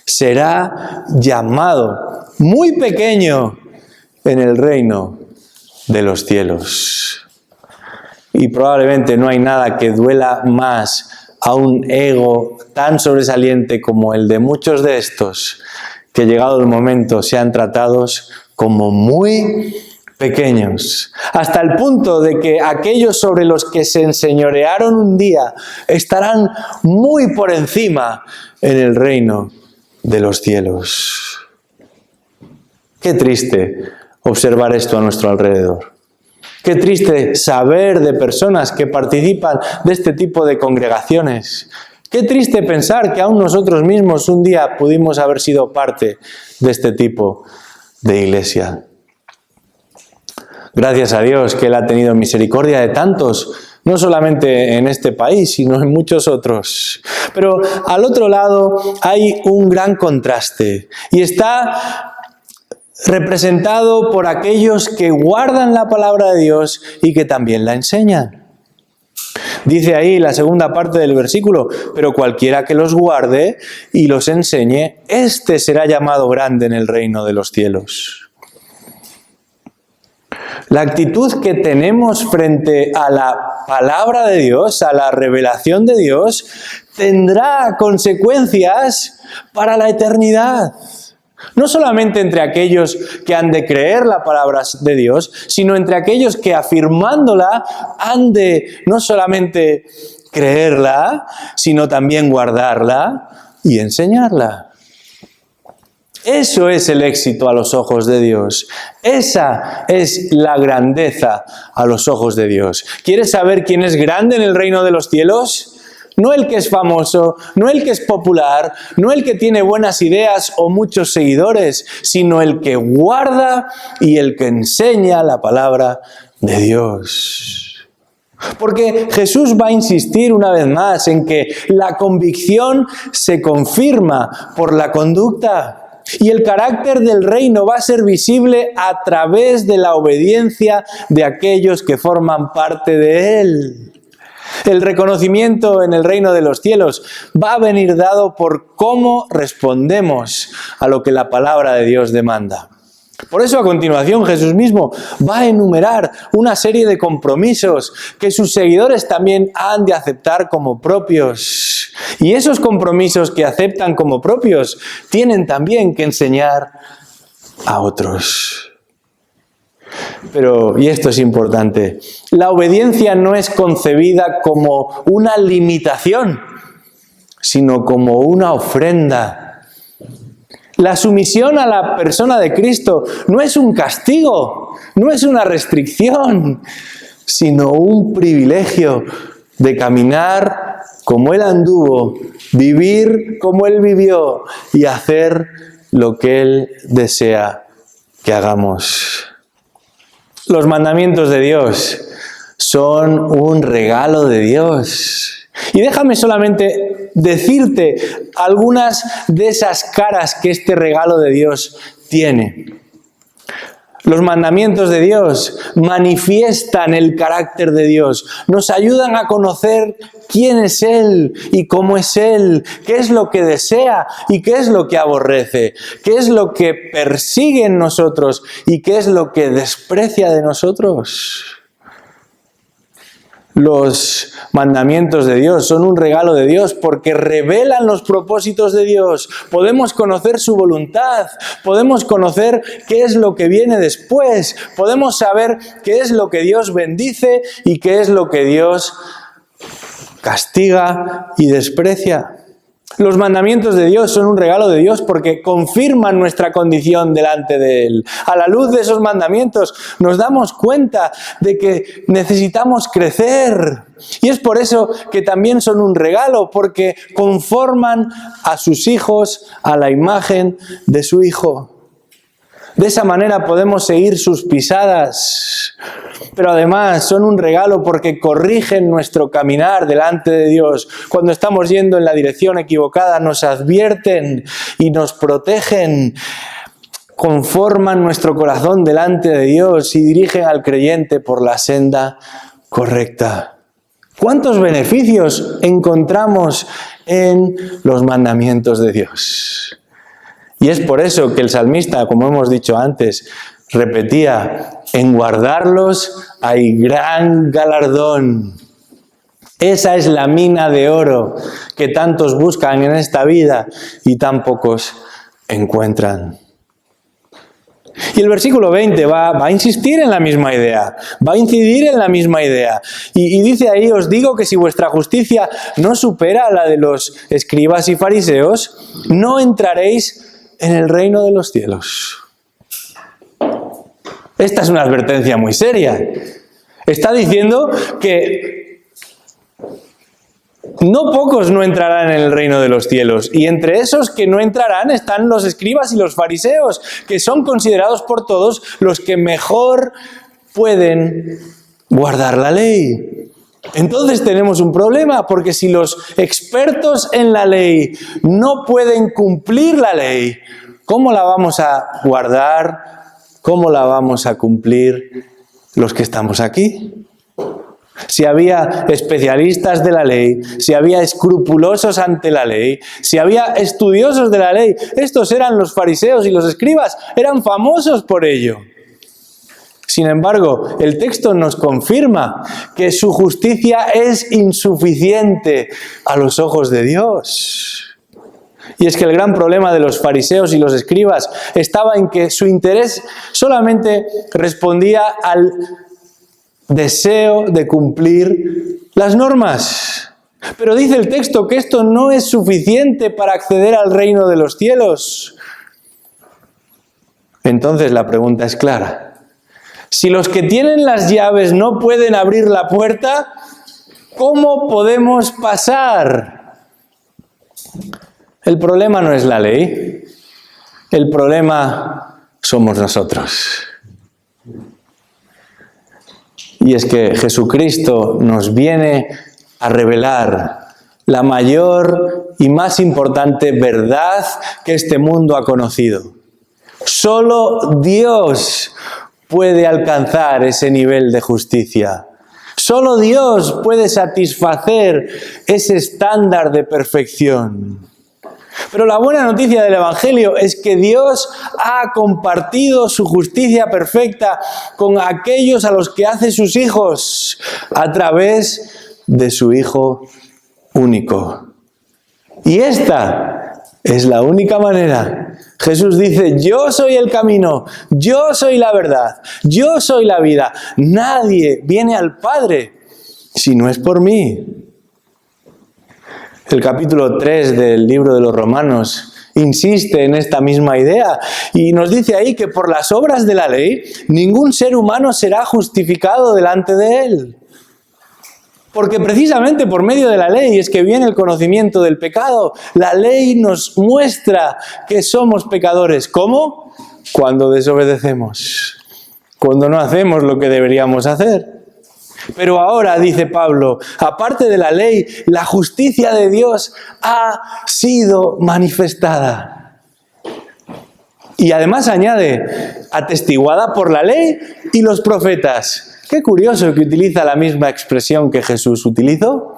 Será llamado muy pequeño en el reino de los cielos. Y probablemente no hay nada que duela más a un ego tan sobresaliente como el de muchos de estos, que llegado el momento sean tratados como muy pequeños, hasta el punto de que aquellos sobre los que se enseñorearon un día estarán muy por encima en el reino de los cielos. Qué triste observar esto a nuestro alrededor. Qué triste saber de personas que participan de este tipo de congregaciones. Qué triste pensar que aún nosotros mismos un día pudimos haber sido parte de este tipo de iglesia. Gracias a Dios que Él ha tenido misericordia de tantos, no solamente en este país, sino en muchos otros. Pero al otro lado hay un gran contraste y está representado por aquellos que guardan la palabra de Dios y que también la enseñan. Dice ahí la segunda parte del versículo, pero cualquiera que los guarde y los enseñe, éste será llamado grande en el reino de los cielos. La actitud que tenemos frente a la palabra de Dios, a la revelación de Dios, tendrá consecuencias para la eternidad. No solamente entre aquellos que han de creer la palabra de Dios, sino entre aquellos que afirmándola han de no solamente creerla, sino también guardarla y enseñarla. Eso es el éxito a los ojos de Dios. Esa es la grandeza a los ojos de Dios. ¿Quieres saber quién es grande en el reino de los cielos? No el que es famoso, no el que es popular, no el que tiene buenas ideas o muchos seguidores, sino el que guarda y el que enseña la palabra de Dios. Porque Jesús va a insistir una vez más en que la convicción se confirma por la conducta. Y el carácter del reino va a ser visible a través de la obediencia de aquellos que forman parte de él. El reconocimiento en el reino de los cielos va a venir dado por cómo respondemos a lo que la palabra de Dios demanda. Por eso a continuación Jesús mismo va a enumerar una serie de compromisos que sus seguidores también han de aceptar como propios. Y esos compromisos que aceptan como propios tienen también que enseñar a otros. Pero, y esto es importante, la obediencia no es concebida como una limitación, sino como una ofrenda. La sumisión a la persona de Cristo no es un castigo, no es una restricción, sino un privilegio de caminar como Él anduvo, vivir como Él vivió y hacer lo que Él desea que hagamos. Los mandamientos de Dios son un regalo de Dios. Y déjame solamente decirte algunas de esas caras que este regalo de Dios tiene. Los mandamientos de Dios manifiestan el carácter de Dios, nos ayudan a conocer quién es Él y cómo es Él, qué es lo que desea y qué es lo que aborrece, qué es lo que persigue en nosotros y qué es lo que desprecia de nosotros. Los mandamientos de Dios son un regalo de Dios porque revelan los propósitos de Dios. Podemos conocer su voluntad, podemos conocer qué es lo que viene después, podemos saber qué es lo que Dios bendice y qué es lo que Dios castiga y desprecia. Los mandamientos de Dios son un regalo de Dios porque confirman nuestra condición delante de Él. A la luz de esos mandamientos nos damos cuenta de que necesitamos crecer. Y es por eso que también son un regalo, porque conforman a sus hijos a la imagen de su Hijo. De esa manera podemos seguir sus pisadas. Pero además son un regalo porque corrigen nuestro caminar delante de Dios. Cuando estamos yendo en la dirección equivocada, nos advierten y nos protegen. Conforman nuestro corazón delante de Dios y dirigen al creyente por la senda correcta. ¿Cuántos beneficios encontramos en los mandamientos de Dios? Y es por eso que el salmista, como hemos dicho antes, repetía: en guardarlos hay gran galardón. Esa es la mina de oro que tantos buscan en esta vida y tan pocos encuentran. Y el versículo 20 va a insistir en la misma idea, va a incidir en la misma idea. Y dice ahí: os digo que si vuestra justicia no supera la de los escribas y fariseos, no entraréis en el reino de los cielos. Esta es una advertencia muy seria. Está diciendo que no pocos no entrarán en el reino de los cielos. Y entre esos que no entrarán están los escribas y los fariseos, que son considerados por todos los que mejor pueden guardar la ley. Entonces tenemos un problema, porque si los expertos en la ley no pueden cumplir la ley, ¿cómo la vamos a guardar? ¿Cómo la vamos a cumplir los que estamos aquí? Si había especialistas de la ley, si había escrupulosos ante la ley, si había estudiosos de la ley, estos eran los fariseos y los escribas, eran famosos por ello. Sin embargo, el texto nos confirma que su justicia es insuficiente a los ojos de Dios. Y es que el gran problema de los fariseos y los escribas estaba en que su interés solamente respondía al deseo de cumplir las normas. Pero dice el texto que esto no es suficiente para acceder al reino de los cielos. Entonces la pregunta es clara. Si los que tienen las llaves no pueden abrir la puerta, ¿cómo podemos pasar? El problema no es la ley, el problema somos nosotros. Y es que Jesucristo nos viene a revelar la mayor y más importante verdad que este mundo ha conocido. Solo Dios puede alcanzar ese nivel de justicia. Solo Dios puede satisfacer ese estándar de perfección. Pero la buena noticia del Evangelio es que Dios ha compartido su justicia perfecta con aquellos a los que hace sus hijos a través de su Hijo único. Y esta es la única manera. Jesús dice: yo soy el camino, yo soy la verdad, yo soy la vida. Nadie viene al Padre si no es por mí. El capítulo 3 del libro de los Romanos insiste en esta misma idea y nos dice ahí que por las obras de la ley ningún ser humano será justificado delante de él. Porque precisamente por medio de la ley es que viene el conocimiento del pecado. La ley nos muestra que somos pecadores. ¿Cómo? Cuando desobedecemos, cuando no hacemos lo que deberíamos hacer. Pero ahora, dice Pablo, aparte de la ley, la justicia de Dios ha sido manifestada. Y además añade, atestiguada por la ley y los profetas. Qué curioso que utiliza la misma expresión que Jesús utilizó.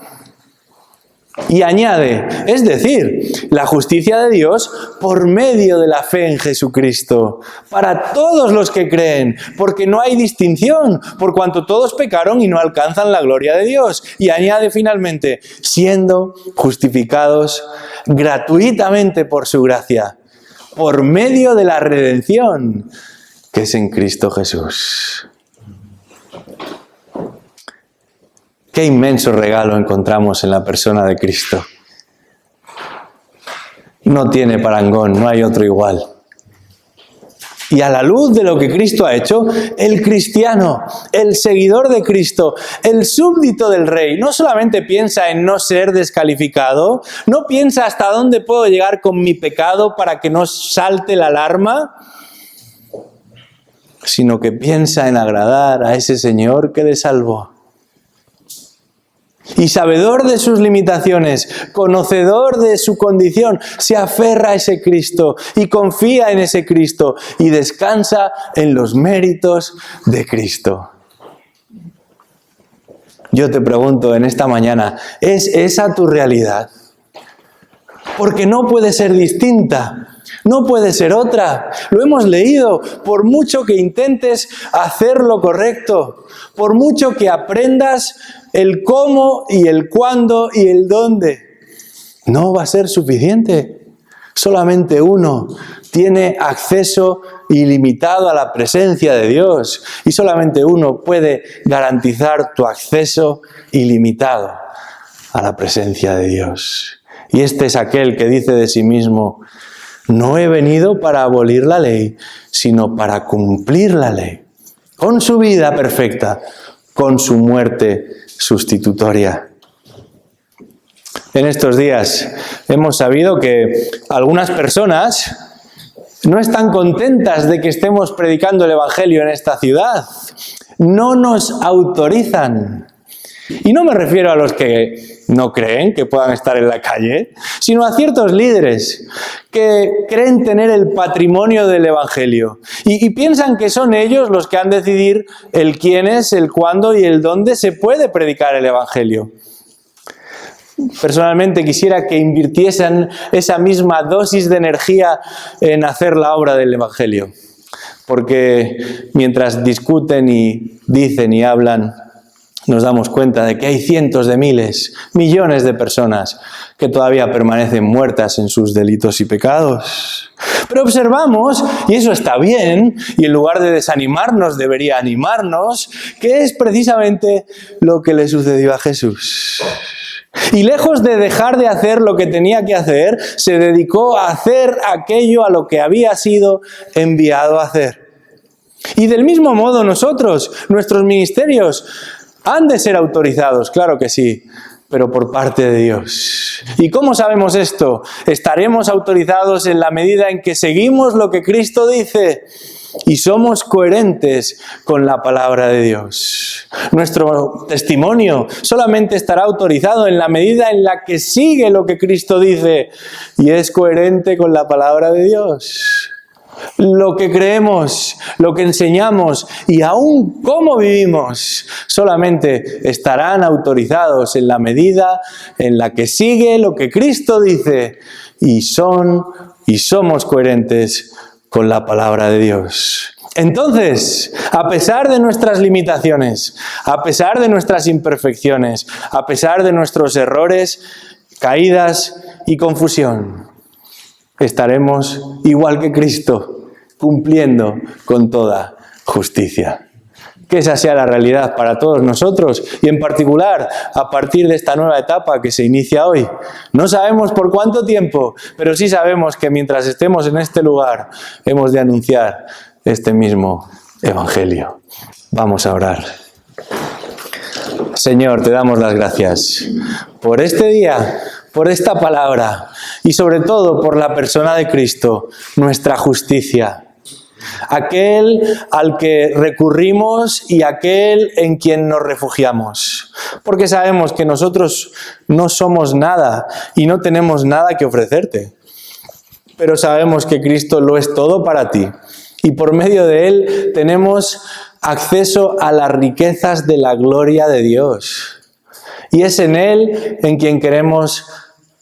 Y añade, es decir, la justicia de Dios por medio de la fe en Jesucristo, para todos los que creen, porque no hay distinción, por cuanto todos pecaron y no alcanzan la gloria de Dios. Y añade finalmente, siendo justificados gratuitamente por su gracia, por medio de la redención que es en Cristo Jesús. Qué inmenso regalo encontramos en la persona de Cristo. No tiene parangón, no hay otro igual. Y a la luz de lo que Cristo ha hecho, el cristiano, el seguidor de Cristo, el súbdito del Rey, no solamente piensa en no ser descalificado, no piensa hasta dónde puedo llegar con mi pecado para que no salte la alarma, sino que piensa en agradar a ese Señor que le salvó. Y sabedor de sus limitaciones, conocedor de su condición, se aferra a ese Cristo y confía en ese Cristo y descansa en los méritos de Cristo. Yo te pregunto en esta mañana, ¿es esa tu realidad? Porque no puede ser distinta. No puede ser otra. Lo hemos leído. Por mucho que intentes hacer lo correcto, por mucho que aprendas el cómo y el cuándo y el dónde, no va a ser suficiente. Solamente uno tiene acceso ilimitado a la presencia de Dios y solamente uno puede garantizar tu acceso ilimitado a la presencia de Dios. Y este es aquel que dice de sí mismo: no he venido para abolir la ley, sino para cumplir la ley, con su vida perfecta, con su muerte sustitutoria. En estos días hemos sabido que algunas personas no están contentas de que estemos predicando el Evangelio en esta ciudad. No nos autorizan. Y no me refiero a los que no creen que puedan estar en la calle, sino a ciertos líderes que creen tener el patrimonio del Evangelio y piensan que son ellos los que han de decidir el quién es, el cuándo y el dónde se puede predicar el Evangelio. Personalmente quisiera que invirtiesen esa misma dosis de energía en hacer la obra del Evangelio, porque mientras discuten y dicen y hablan, nos damos cuenta de que hay cientos de miles, millones de personas que todavía permanecen muertas en sus delitos y pecados. Pero observamos, y eso está bien, y en lugar de desanimarnos debería animarnos, que es precisamente lo que le sucedió a Jesús. Y lejos de dejar de hacer lo que tenía que hacer, se dedicó a hacer aquello a lo que había sido enviado a hacer. Y del mismo modo nosotros, nuestros ministerios, han de ser autorizados, claro que sí, pero por parte de Dios. ¿Y cómo sabemos esto? Estaremos autorizados en la medida en que seguimos lo que Cristo dice y somos coherentes con la palabra de Dios. Nuestro testimonio solamente estará autorizado en la medida en la que sigue lo que Cristo dice y es coherente con la palabra de Dios. Lo que creemos, lo que enseñamos y aún cómo vivimos solamente estarán autorizados en la medida en la que sigue lo que Cristo dice y somos coherentes con la palabra de Dios. Entonces, a pesar de nuestras limitaciones, a pesar de nuestras imperfecciones, a pesar de nuestros errores, caídas y confusión, estaremos igual que Cristo, cumpliendo con toda justicia. que esa sea la realidad para todos nosotros y en particular a partir de esta nueva etapa que se inicia hoy. No sabemos por cuánto tiempo, pero sí sabemos que mientras estemos en este lugar hemos de anunciar este mismo Evangelio. Vamos a orar. Señor, te damos las gracias por este día, por esta palabra y sobre todo por la persona de Cristo, nuestra justicia. Aquel al que recurrimos y aquel en quien nos refugiamos. Porque sabemos que nosotros no somos nada y no tenemos nada que ofrecerte. Pero sabemos que Cristo lo es todo para ti. Y por medio de Él tenemos acceso a las riquezas de la gloria de Dios. Y es en Él en quien queremos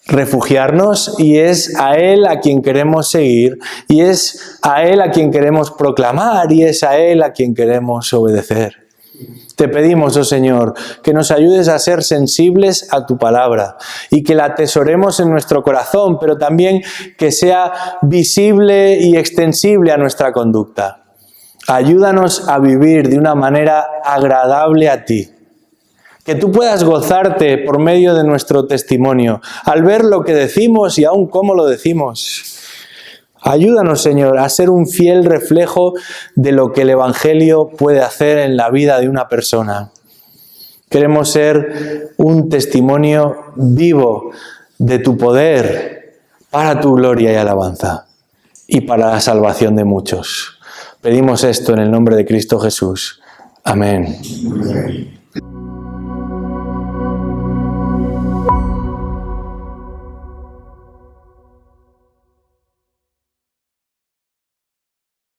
refugiarnos y es a Él a quien queremos seguir y es a Él a quien queremos proclamar y es a Él a quien queremos obedecer. Te pedimos, oh Señor, que nos ayudes a ser sensibles a tu palabra y que la atesoremos en nuestro corazón, pero también que sea visible y extensible a nuestra conducta. Ayúdanos a vivir de una manera agradable a ti. Que tú puedas gozarte por medio de nuestro testimonio, al ver lo que decimos y aún cómo lo decimos. Ayúdanos, Señor, a ser un fiel reflejo de lo que el Evangelio puede hacer en la vida de una persona. Queremos ser un testimonio vivo de tu poder para tu gloria y alabanza y para la salvación de muchos. Pedimos esto en el nombre de Cristo Jesús. Amén.